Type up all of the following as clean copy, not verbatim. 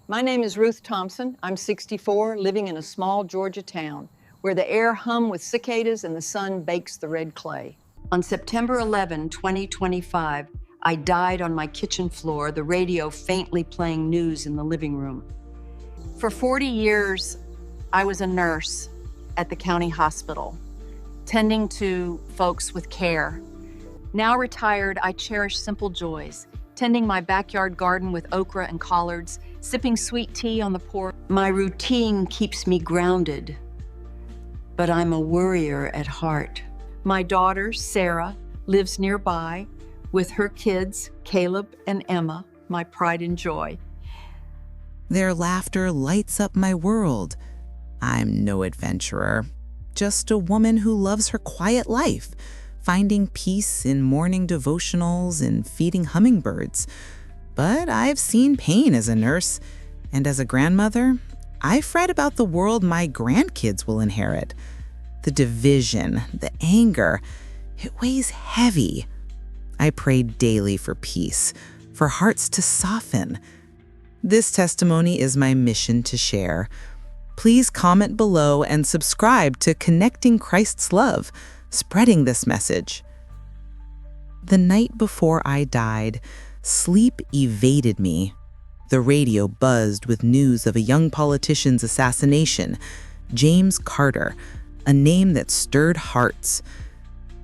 My name is Ruth Thompson. I'm 64, living in a small Georgia town where the air hum with cicadas and the sun bakes the red clay. On September 11, 2025, I died on my kitchen floor, the radio faintly playing news in the living room. For 40 years, I was a nurse at the county hospital, tending to folks with care. Now retired, I cherish simple joys, tending my backyard garden with okra and collards, sipping sweet tea on the porch. My routine keeps me grounded, but I'm a worrier at heart. My daughter, Sarah, lives nearby with her kids, Caleb and Emma, my pride and joy. Their laughter lights up my world. I'm no adventurer, just a woman who loves her quiet life, finding peace in morning devotionals and feeding hummingbirds. But I've seen pain as a nurse, and as a grandmother, I fret about the world my grandkids will inherit. The division, the anger, it weighs heavy. I pray daily for peace, for hearts to soften. This testimony is my mission to share. Please comment below and subscribe to Connecting Christ's Love, spreading this message. The night before I died, sleep evaded me. The radio buzzed with news of a young politician's assassination, James Carter, a name that stirred hearts.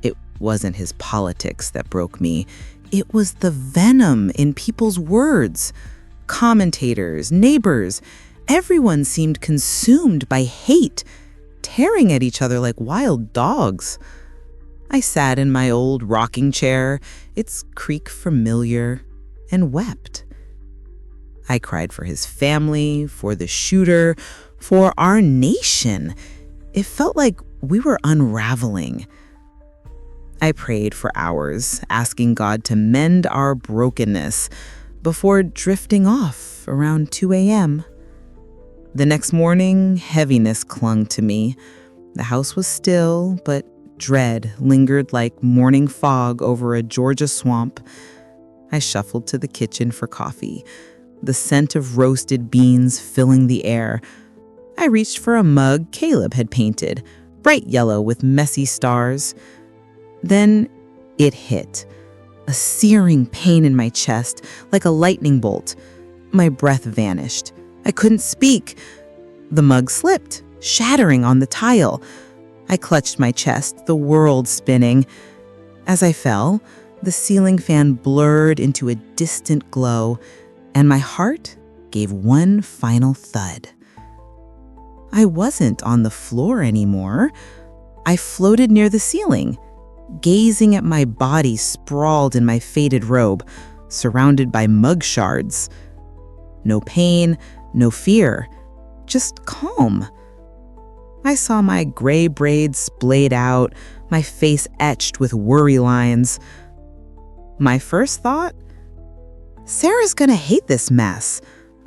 It wasn't his politics that broke me. It was the venom in people's words. Commentators, neighbors, everyone seemed consumed by hate, tearing at each other like wild dogs. I sat in my old rocking chair, its creak familiar, and wept. I cried for his family, for the shooter, for our nation. It felt like we were unraveling. I prayed for hours, asking God to mend our brokenness before drifting off around 2 a.m. The next morning, heaviness clung to me. The house was still, but dread lingered like morning fog over a Georgia swamp. I shuffled to the kitchen for coffee, the scent of roasted beans filling the air. I reached for a mug Caleb had painted, bright yellow with messy stars. Then it hit, a searing pain in my chest, like a lightning bolt. My breath vanished. I couldn't speak. The mug slipped, shattering on the tile. I clutched my chest, the world spinning. As I fell, the ceiling fan blurred into a distant glow, and my heart gave one final thud. I wasn't on the floor anymore. I floated near the ceiling, gazing at my body sprawled in my faded robe, surrounded by mug shards. No pain, no fear, just calm. I saw my gray braids splayed out, my face etched with worry lines. My first thought? Sarah's gonna hate this mess.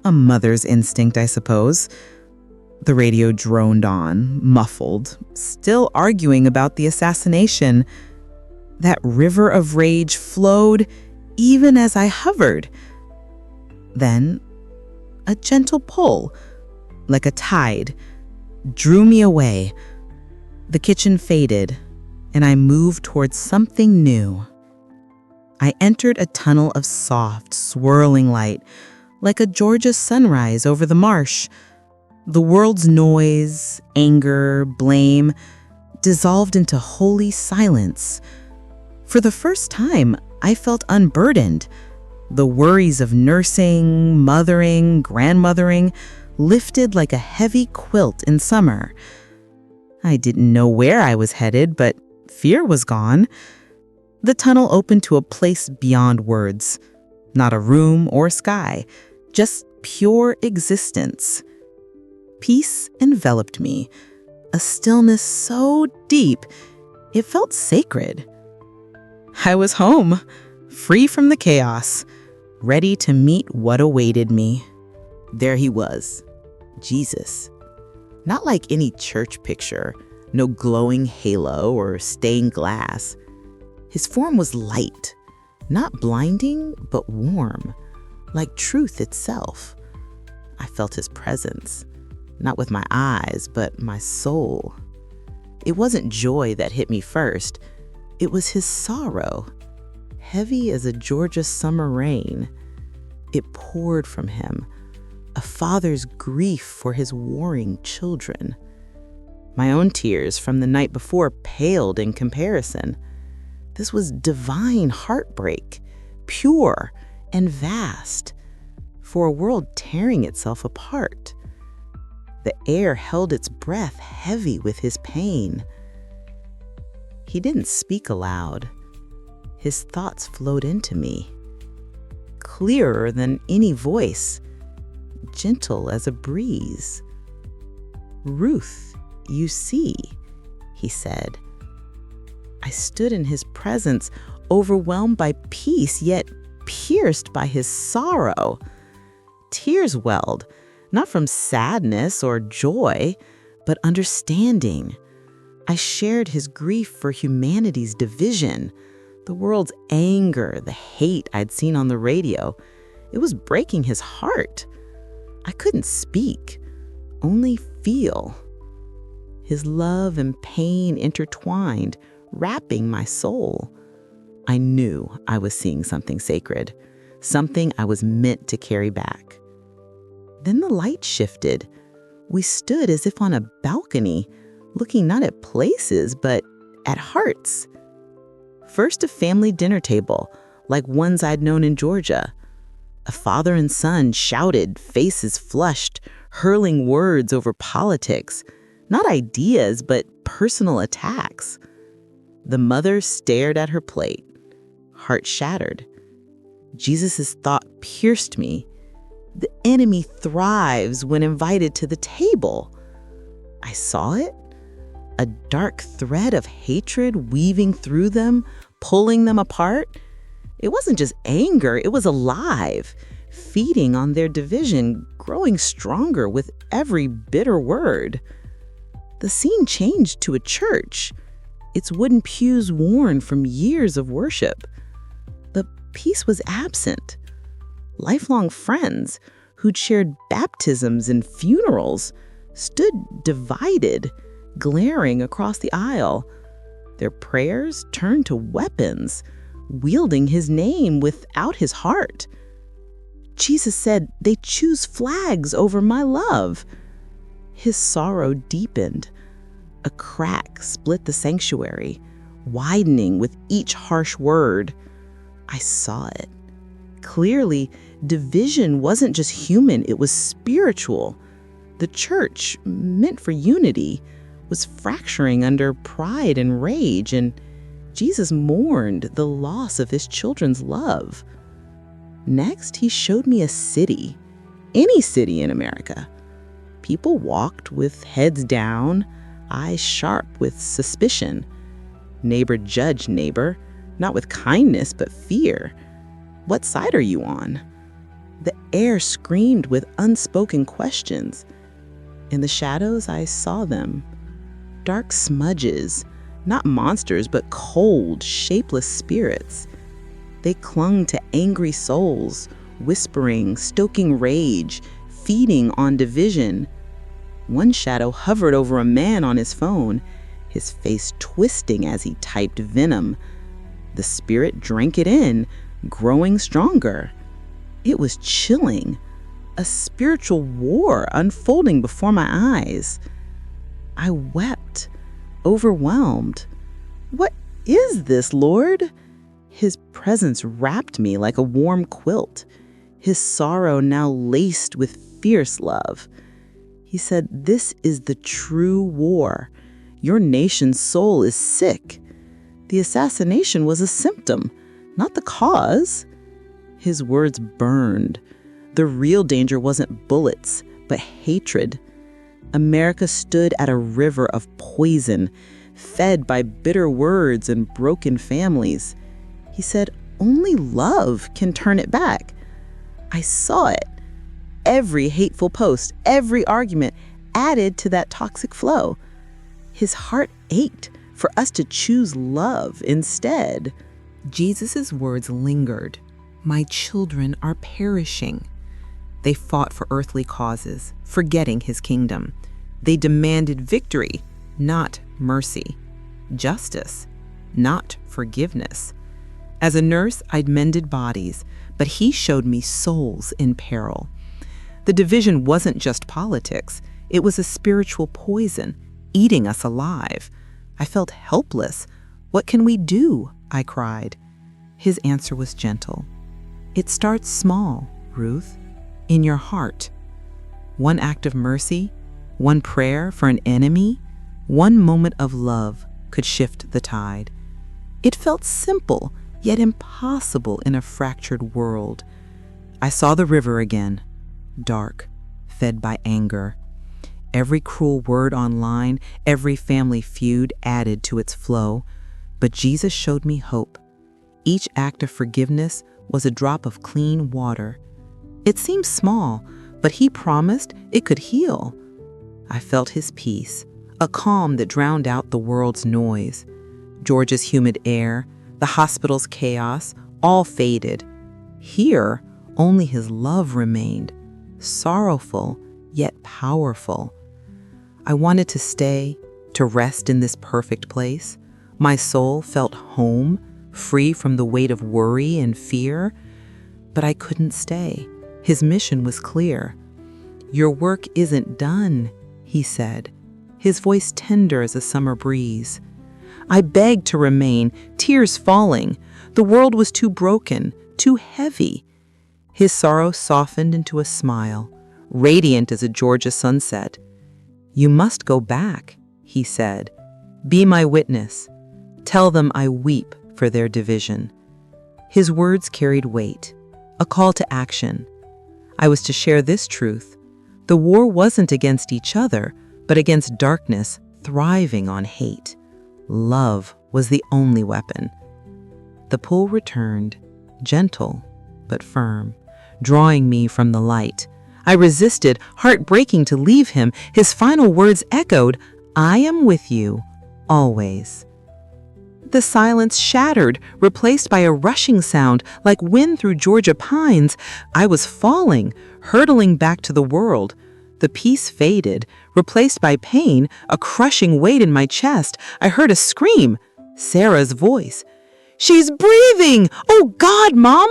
A mother's instinct, I suppose. The radio droned on, muffled, still arguing about the assassination. That river of rage flowed even as I hovered. Then, a gentle pull, like a tide, drew me away. The kitchen faded, and I moved towards something new. I entered a tunnel of soft, swirling light, like a Georgia sunrise over the marsh. The world's noise, anger, blame dissolved into holy silence. For the first time, I felt unburdened. The worries of nursing, mothering, grandmothering lifted like a heavy quilt in summer. I didn't know where I was headed, but fear was gone. The tunnel opened to a place beyond words. Not a room or sky, just pure existence. Peace enveloped me, a stillness so deep, it felt sacred. I was home, free from the chaos, ready to meet what awaited me. There he was, Jesus. Not like any church picture, no glowing halo or stained glass. His form was light, not blinding, but warm, like truth itself. I felt his presence, not with my eyes, but my soul. It wasn't joy that hit me first. It was his sorrow, heavy as a Georgia summer rain. It poured from him, a father's grief for his warring children. My own tears from the night before paled in comparison. This was divine heartbreak, pure and vast, for a world tearing itself apart. The air held its breath heavy with his pain. He didn't speak aloud. His thoughts flowed into me, clearer than any voice, gentle as a breeze. "Ruth, you see," he said. I stood in his presence, overwhelmed by peace, yet pierced by his sorrow. Tears welled, not from sadness or joy, but understanding. I shared his grief for humanity's division, the world's anger, the hate I'd seen on the radio. It was breaking his heart. I couldn't speak, only feel. His love and pain intertwined, wrapping my soul. I knew I was seeing something sacred, something I was meant to carry back. Then the light shifted. We stood as if on a balcony, looking not at places, but at hearts. First, a family dinner table, like ones I'd known in Georgia. A father and son shouted, faces flushed, hurling words over politics, not ideas, but personal attacks. The mother stared at her plate, heart shattered. Jesus' thought pierced me. The enemy thrives when invited to the table. I saw it, a dark thread of hatred weaving through them, pulling them apart. It wasn't just anger, it was alive, feeding on their division, growing stronger with every bitter word. The scene changed to a church, its wooden pews worn from years of worship. The peace was absent. Lifelong friends who'd shared baptisms and funerals stood divided, glaring across the aisle. Their prayers turned to weapons, wielding his name without his heart. Jesus said they choose flags over my love. His sorrow deepened. A crack split the sanctuary, widening with each harsh word. I saw it. Clearly, division wasn't just human, it was spiritual. The church, meant for unity, was fracturing under pride and rage, and Jesus mourned the loss of his children's love. Next, he showed me a city, any city in America. People walked with heads down, eyes sharp with suspicion. Neighbor judged neighbor, not with kindness but fear. What side are you on? The air screamed with unspoken questions. In the shadows, I saw them. Dark smudges, not monsters, but cold, shapeless spirits. They clung to angry souls, whispering, stoking rage, feeding on division. One shadow hovered over a man on his phone, his face twisting as he typed venom. The spirit drank it in, growing stronger. It was chilling, a spiritual war unfolding before my eyes. I wept, overwhelmed. What is this, Lord? His presence wrapped me like a warm quilt, his sorrow now laced with fierce love. He said, "This is the true war. Your nation's soul is sick. The assassination was a symptom, not the cause." His words burned. The real danger wasn't bullets, but hatred. America stood at a river of poison, fed by bitter words and broken families. He said, only love can turn it back. I saw it. Every hateful post, every argument added to that toxic flow. His heart ached for us to choose love instead. Jesus' words lingered. My children are perishing. They fought for earthly causes, forgetting his kingdom. They demanded victory, not mercy. Justice, not forgiveness. As a nurse, I'd mended bodies, but he showed me souls in peril. The division wasn't just politics. It was a spiritual poison, eating us alive. I felt helpless. What can we do? I cried. His answer was gentle. It starts small, Ruth, in your heart. One act of mercy, one prayer for an enemy, one moment of love could shift the tide. It felt simple, yet impossible in a fractured world. I saw the river again, dark, fed by anger. Every cruel word online, every family feud added to its flow. But Jesus showed me hope. Each act of forgiveness was a drop of clean water. It seemed small, but he promised it could heal. I felt his peace, a calm that drowned out the world's noise. Georgia's humid air, the hospital's chaos, all faded. Here, only his love remained, sorrowful yet powerful. I wanted to stay, to rest in this perfect place. My soul felt home, free from the weight of worry and fear. But I couldn't stay. His mission was clear. Your work isn't done, he said, his voice tender as a summer breeze. I begged to remain, tears falling. The world was too broken, too heavy. His sorrow softened into a smile, radiant as a Georgia sunset. You must go back, he said. Be my witness. Tell them I weep for their division. His words carried weight, a call to action. I was to share this truth. The war wasn't against each other, but against darkness thriving on hate. Love was the only weapon. The pull returned, gentle but firm, drawing me from the light. I resisted, heartbreaking to leave him. His final words echoed, I am with you, always. The silence shattered, replaced by a rushing sound like wind through Georgia pines. I was falling, hurtling back to the world. The peace faded, replaced by pain, a crushing weight in my chest. I heard a scream, Sarah's voice. She's breathing! Oh God, Mom!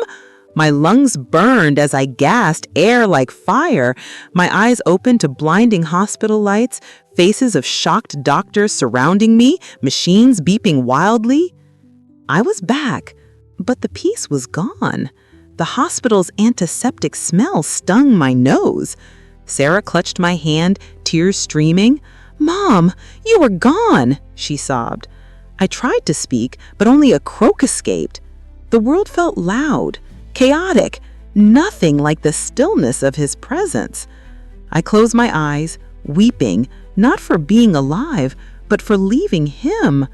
My lungs burned as I gasped, air like fire. My eyes opened to blinding hospital lights, faces of shocked doctors surrounding me, machines beeping wildly. I was back, but the peace was gone. The hospital's antiseptic smell stung my nose. Sarah clutched my hand, tears streaming. Mom, you were gone, she sobbed. I tried to speak, but only a croak escaped. The world felt loud, chaotic, nothing like the stillness of his presence. I closed my eyes, weeping, not for being alive, but for leaving him.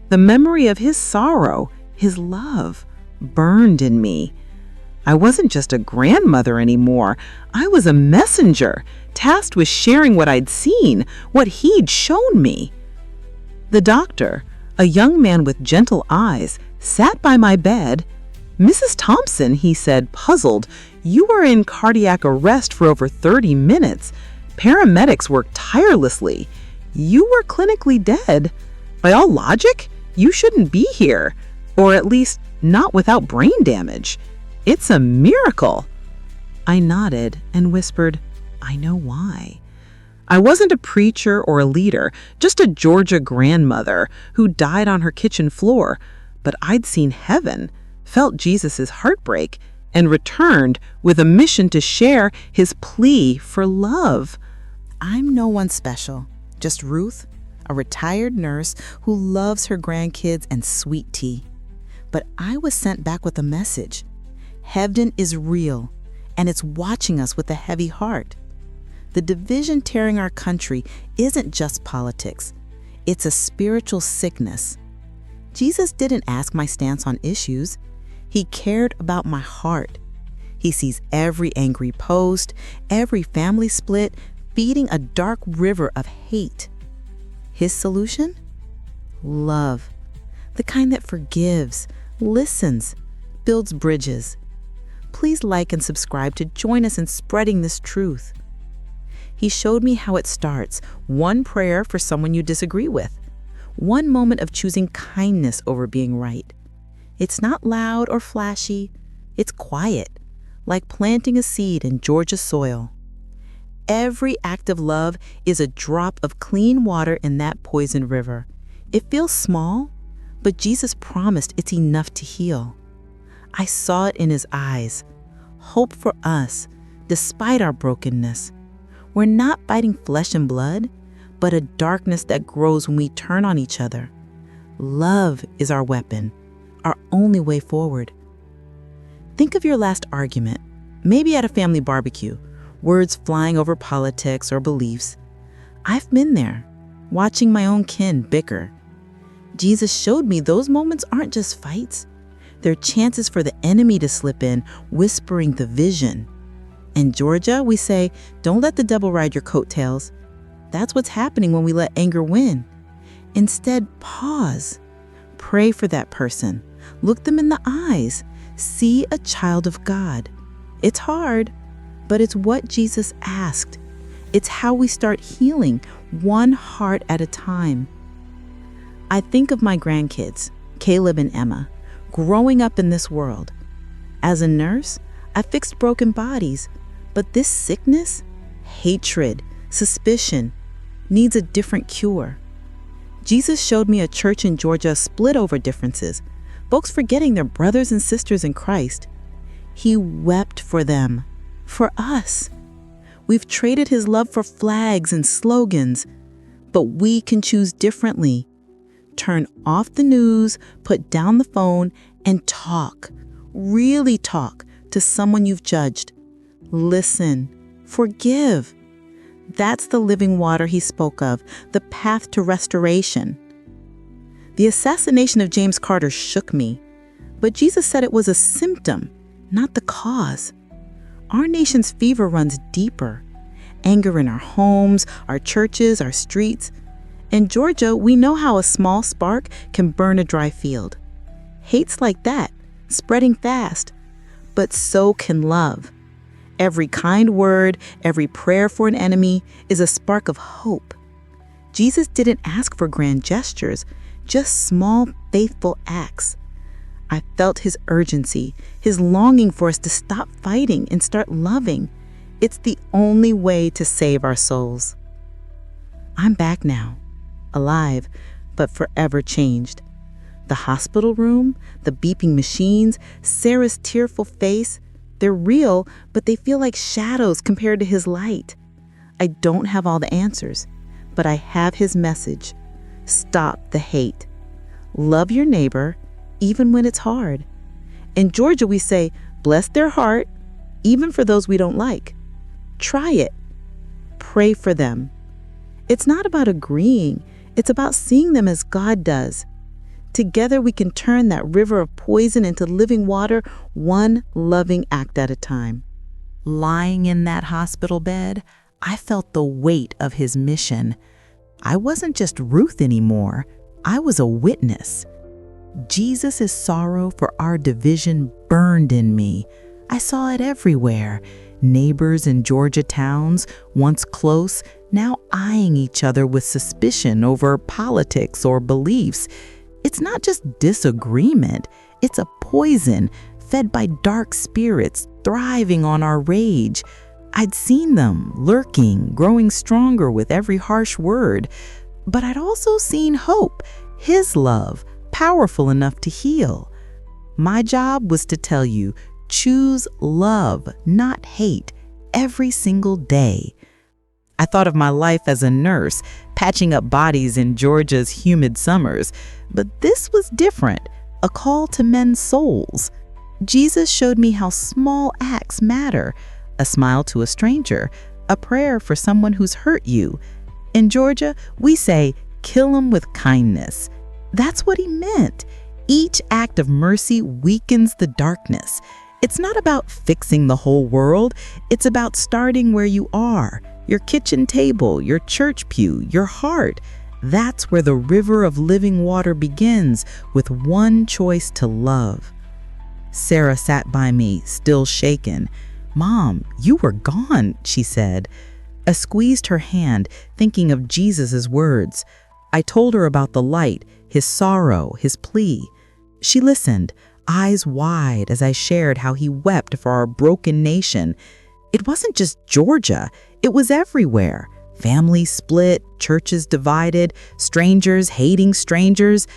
The memory of his sorrow, his love, burned in me. I wasn't just a grandmother anymore. I was a messenger, tasked with sharing what I'd seen, what he'd shown me. The doctor, a young man with gentle eyes, sat by my bed. Mrs. Thompson, he said, puzzled, you were in cardiac arrest for over 30 minutes. Paramedics worked tirelessly. You were clinically dead. By all logic, you shouldn't be here, or at least not without brain damage. It's a miracle. I nodded and whispered, I know why. I wasn't a preacher or a leader, just a Georgia grandmother who died on her kitchen floor, but I'd seen heaven, felt Jesus' heartbreak, and returned with a mission to share his plea for love. I'm no one special, just Ruth, a retired nurse who loves her grandkids and sweet tea. But I was sent back with a message. Heaven is real, and it's watching us with a heavy heart. The division tearing our country isn't just politics. It's a spiritual sickness. Jesus didn't ask my stance on issues. He cared about my heart. He sees every angry post, every family split, feeding a dark river of hate. His solution? Love. The kind that forgives, listens, builds bridges. Please like and subscribe to join us in spreading this truth. He showed me how it starts. One prayer for someone you disagree with. One moment of choosing kindness over being right. It's not loud or flashy. It's quiet, like planting a seed in Georgia soil. Every act of love is a drop of clean water in that poisoned river. It feels small, but Jesus promised it's enough to heal. I saw it in his eyes. Hope for us, despite our brokenness. We're not fighting flesh and blood, but a darkness that grows when we turn on each other. Love is our weapon, our only way forward. Think of your last argument, maybe at a family barbecue, words flying over politics or beliefs. I've been there, watching my own kin bicker. Jesus showed me those moments aren't just fights. They're chances for the enemy to slip in, whispering the vision. In Georgia, we say, don't let the devil ride your coattails. That's what's happening when we let anger win. Instead, pause. Pray for that person. Look them in the eyes. See a child of God. It's hard, but it's what Jesus asked. It's how we start healing, one heart at a time. I think of my grandkids, Caleb and Emma, growing up in this world. As a nurse, I fixed broken bodies, but this sickness, hatred, suspicion, needs a different cure. Jesus showed me a church in Georgia split over differences, folks forgetting their brothers and sisters in Christ. He wept for them, for us. We've traded his love for flags and slogans, but we can choose differently. Turn off the news, put down the phone, and talk, really talk to someone you've judged. Listen, forgive. That's the living water he spoke of, the path to restoration. The assassination of James Carter shook me, but Jesus said it was a symptom, not the cause. Our nation's fever runs deeper. Anger in our homes, our churches, our streets. In Georgia, we know how a small spark can burn a dry field. Hate's like that, spreading fast, but so can love. Every kind word, every prayer for an enemy is a spark of hope. Jesus didn't ask for grand gestures, just small, faithful acts. I felt his urgency, his longing for us to stop fighting and start loving. It's the only way to save our souls. I'm back now, alive, but forever changed. The hospital room, the beeping machines, Sarah's tearful face, they're real, but they feel like shadows compared to his light. I don't have all the answers, but I have his message. Stop the hate. Love your neighbor, even when it's hard. In Georgia, we say, bless their heart, even for those we don't like. Try it. Pray for them. It's not about agreeing. It's about seeing them as God does. Together, we can turn that river of poison into living water, one loving act at a time. Lying in that hospital bed, I felt the weight of his mission. I wasn't just Ruth anymore. I was a witness. Jesus' sorrow for our division burned in me. I saw it everywhere. Neighbors in Georgia towns, once close, now eyeing each other with suspicion over politics or beliefs. It's not just disagreement, it's a poison fed by dark spirits thriving on our rage. I'd seen them lurking, growing stronger with every harsh word, but I'd also seen hope, his love, powerful enough to heal. My job was to tell you, choose love, not hate, every single day. I thought of my life as a nurse, patching up bodies in Georgia's humid summers. But this was different, a call to men's souls. Jesus showed me how small acts matter. A smile to a stranger, a prayer for someone who's hurt you. In Georgia, we say, kill 'em with kindness. That's what he meant. Each act of mercy weakens the darkness. It's not about fixing the whole world. It's about starting where you are. Your kitchen table, your church pew, your heart. That's where the river of living water begins, with one choice to love. Sarah sat by me, still shaken. "Mom, you were gone," she said. I squeezed her hand, thinking of Jesus' words. I told her about the light, his sorrow, his plea. She listened, eyes wide, as I shared how he wept for our broken nation. It wasn't just Georgia, it was everywhere. Families split, churches divided, strangers hating strangers.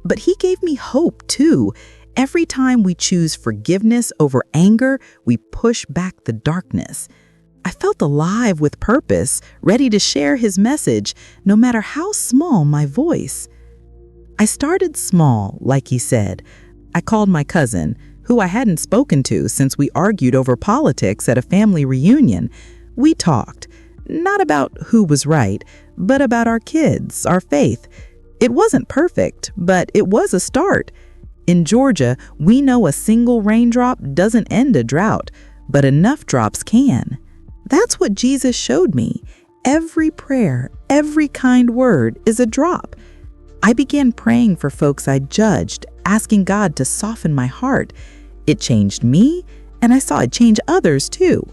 But he gave me hope, too. Every time we choose forgiveness over anger, we push back the darkness. I felt alive with purpose, ready to share his message, no matter how small my voice. I started small, like he said. I called my cousin, who I hadn't spoken to since we argued over politics at a family reunion. We talked, not about who was right, but about our kids, our faith. It wasn't perfect, but it was a start. In Georgia, we know a single raindrop doesn't end a drought, but enough drops can. That's what Jesus showed me. Every prayer, every kind word is a drop. I began praying for folks I judged, asking God to soften my heart. It changed me, and I saw it change others too.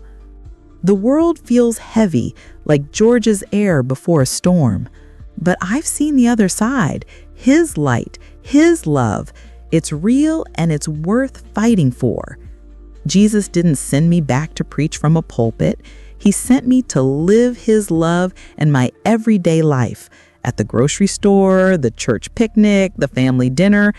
The world feels heavy, like Georgia's air before a storm. But I've seen the other side, his light, his love. It's real and it's worth fighting for. Jesus didn't send me back to preach from a pulpit. He sent me to live his love in my everyday life. At the grocery store, the church picnic, the family dinner.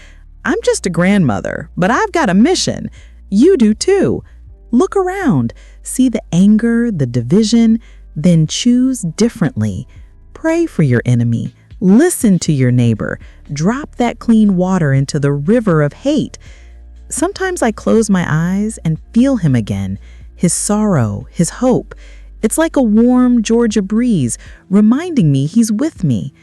I'm just a grandmother, but I've got a mission. You do too. Look around, see the anger, the division, then choose differently. Pray for your enemy. Listen to your neighbor. Drop that clean water into the river of hate. Sometimes I close my eyes and feel him again, his sorrow, his hope. It's like a warm Georgia breeze reminding me he's with me.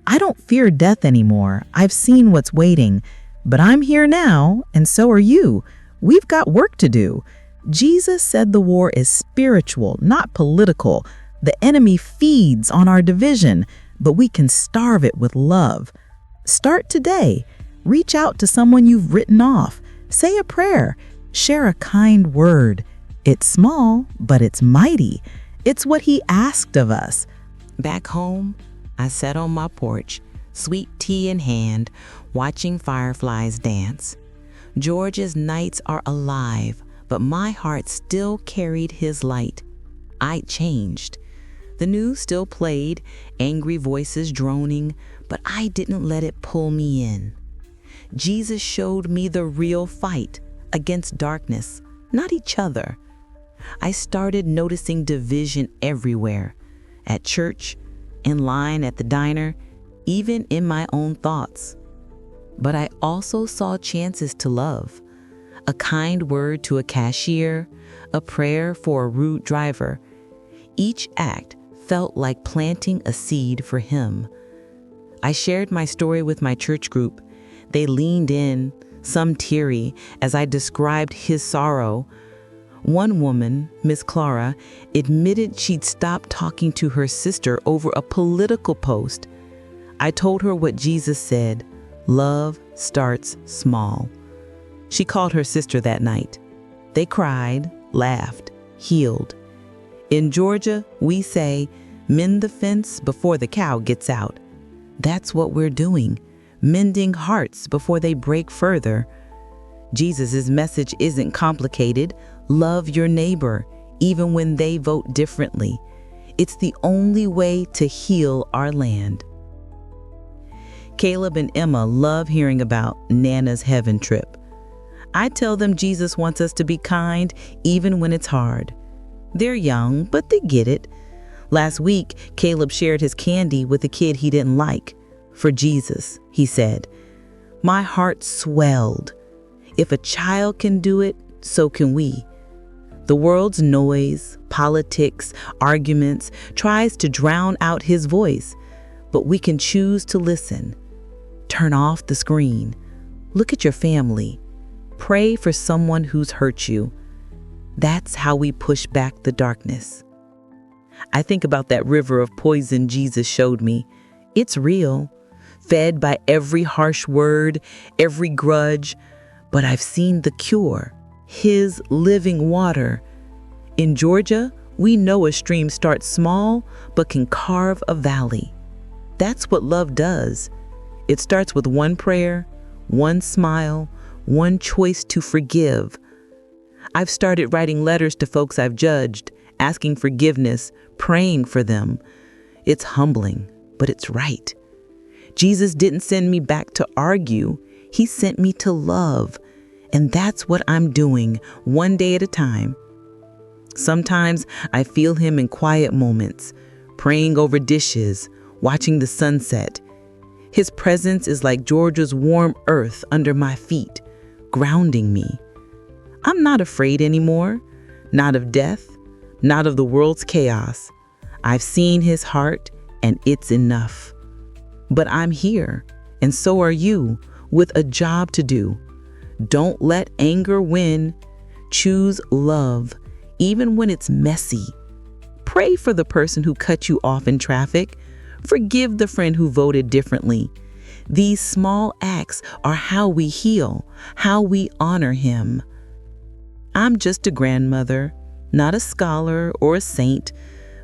I don't fear death anymore. I've seen what's waiting. But I'm here now, and so are you. We've got work to do. Jesus said the war is spiritual, not political. The enemy feeds on our division, but we can starve it with love. Start today. Reach out to someone you've written off. Say a prayer. Share a kind word. It's small, but it's mighty. It's what he asked of us. Back home, I sat on my porch, sweet tea in hand, watching fireflies dance. George's nights are alive, but my heart still carried his light. I'd changed. The news still played, angry voices droning, but I didn't let it pull me in. Jesus showed me the real fight against darkness, not each other. I started noticing division everywhere, at church, in line at the diner, even in my own thoughts. But I also saw chances to love. A kind word to a cashier, a prayer for a rude driver. Each act felt like planting a seed for him. I shared my story with my church group. They leaned in, some teary, as I described his sorrow. One woman, Miss Clara, admitted she'd stopped talking to her sister over a political post. I told her what Jesus said, love starts small. She called her sister that night. They cried, laughed, healed. In Georgia, we say, mend the fence before the cow gets out. That's what we're doing, mending hearts before they break further. Jesus' message isn't complicated. Love your neighbor, even when they vote differently. It's the only way to heal our land. Caleb and Emma love hearing about Nana's heaven trip. I tell them Jesus wants us to be kind even when it's hard. They're young, but they get it. Last week, Caleb shared his candy with a kid he didn't like. For Jesus, he said. My heart swelled. If a child can do it, so can we. The world's noise, politics, arguments tries to drown out his voice, but we can choose to listen. Turn off the screen. Look at your family. Pray for someone who's hurt you. That's how we push back the darkness. I think about that river of poison Jesus showed me. It's real, fed by every harsh word, every grudge, but I've seen the cure, His living water. In Georgia, we know a stream starts small but can carve a valley. That's what love does. It starts with one prayer, one smile, one choice to forgive. I've started writing letters to folks I've judged, asking forgiveness, praying for them. It's humbling, but it's right. Jesus didn't send me back to argue. He sent me to love. And that's what I'm doing, one day at a time. Sometimes I feel Him in quiet moments, praying over dishes, watching the sunset. His presence is like Georgia's warm earth under my feet, grounding me. I'm not afraid anymore, not of death, not of the world's chaos. I've seen His heart, and it's enough. But I'm here, and so are you, with a job to do. Don't let anger win. Choose love, even when it's messy. Pray for the person who cut you off in traffic. Forgive the friend who voted differently. These small acts are how we heal, how we honor Him. I'm just a grandmother, not a scholar or a saint,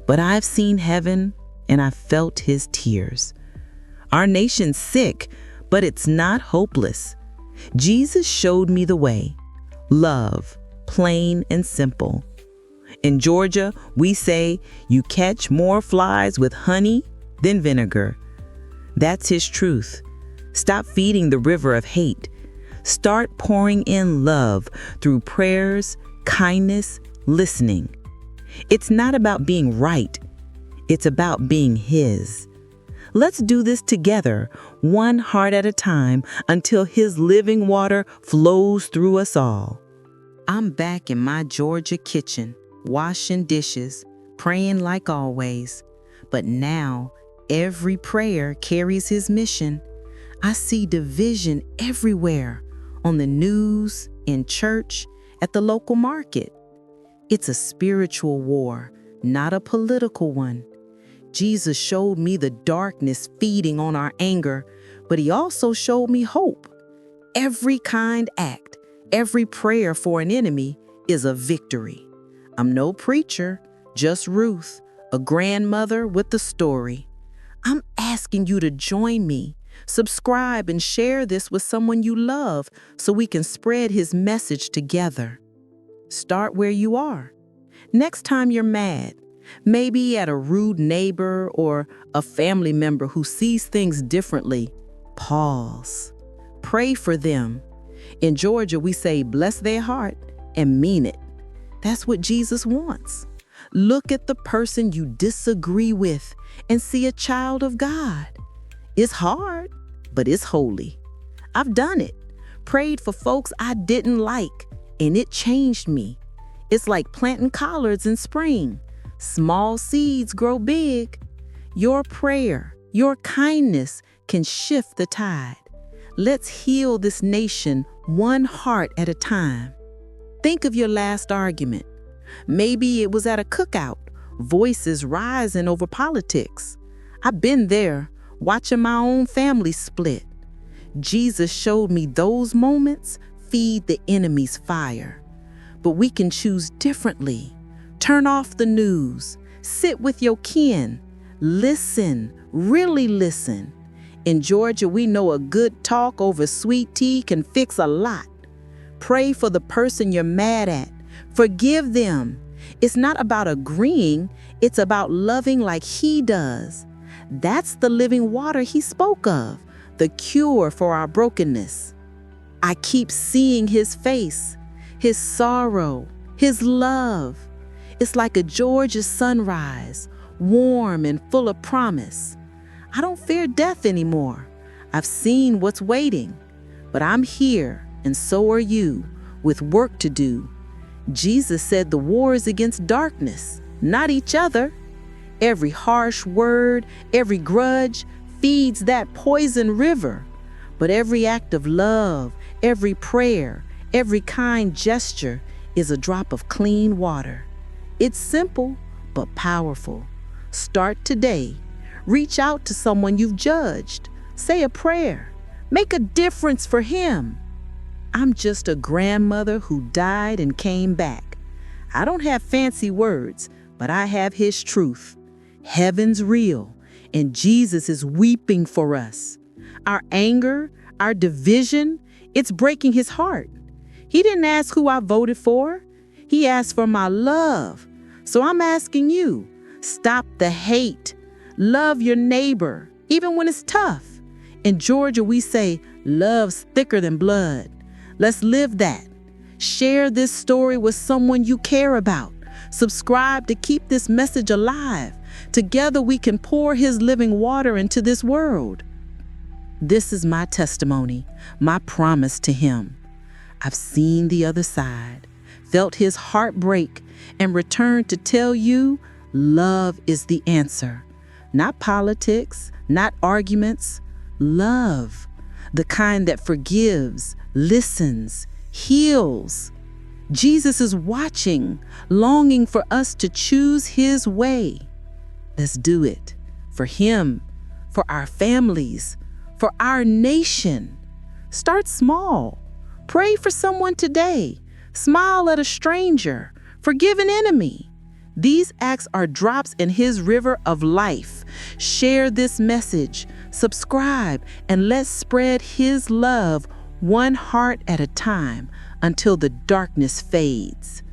but I've seen heaven and I've felt His tears. Our nation's sick, but it's not hopeless. Jesus showed me the way. Love, plain and simple. In Georgia, we say you catch more flies with honey than vinegar. That's His truth. Stop feeding the river of hate. Start pouring in love through prayers, kindness, listening. It's not about being right. It's about being His. Let's do this together, one heart at a time, until His living water flows through us all. I'm back in my Georgia kitchen, washing dishes, praying like always. But now, every prayer carries His mission. I see division everywhere, on the news, in church, at the local market. It's a spiritual war, not a political one. Jesus showed me the darkness feeding on our anger, but He also showed me hope. Every kind act, every prayer for an enemy is a victory. I'm no preacher, just Ruth, a grandmother with the story. I'm asking you to join me. Subscribe and share this with someone you love so we can spread His message together. Start where you are. Next time you're mad, maybe at a rude neighbor or a family member who sees things differently, pause. Pray for them. In Georgia, we say, bless their heart and mean it. That's what Jesus wants. Look at the person you disagree with and see a child of God. It's hard, but it's holy. I've done it. Prayed for folks I didn't like, and it changed me. It's like planting collards in spring. Small seeds grow big. Your prayer, your kindness can shift the tide. Let's heal this nation one heart at a time. Think of your last argument. Maybe it was at a cookout, voices rising over politics. I've been there, watching my own family split. Jesus showed me those moments feed the enemy's fire. But we can choose differently. Turn off the news. Sit with your kin. Listen, really listen. In Georgia, we know a good talk over sweet tea can fix a lot. Pray for the person you're mad at. Forgive them. It's not about agreeing, it's about loving like He does. That's the living water He spoke of, the cure for our brokenness. I keep seeing His face, His sorrow, His love. It's like a Georgia sunrise, warm and full of promise. I don't fear death anymore. I've seen what's waiting, but I'm here, and so are you, with work to do. Jesus said the war is against darkness, not each other. Every harsh word, every grudge feeds that poison river. But every act of love, every prayer, every kind gesture is a drop of clean water. It's simple, but powerful. Start today. Reach out to someone you've judged. Say a prayer. Make a difference for Him. I'm just a grandmother who died and came back. I don't have fancy words, but I have his truth. Heaven's real, and Jesus is weeping for us. Our anger, our division, it's breaking his heart. He didn't ask who I voted for. He asked for my love. So I'm asking you, stop the hate. Love your neighbor, even when it's tough. In Georgia, we say, love's thicker than blood. Let's live that. Share this story with someone you care about. Subscribe to keep this message alive. Together we can pour his living water into this world. This is my testimony, my promise to him. I've seen the other side, felt his heartbreak, and returned to tell you love is the answer. Not politics, not arguments. Love, the kind that forgives, listens, heals. Jesus is watching, longing for us to choose his way. Let's do it for him, for our families, for our nation. Start small. Pray for someone today. Smile at a stranger. Forgive an enemy. These acts are drops in his river of life. Share this message, subscribe, and let's spread his love one heart at a time until the darkness fades.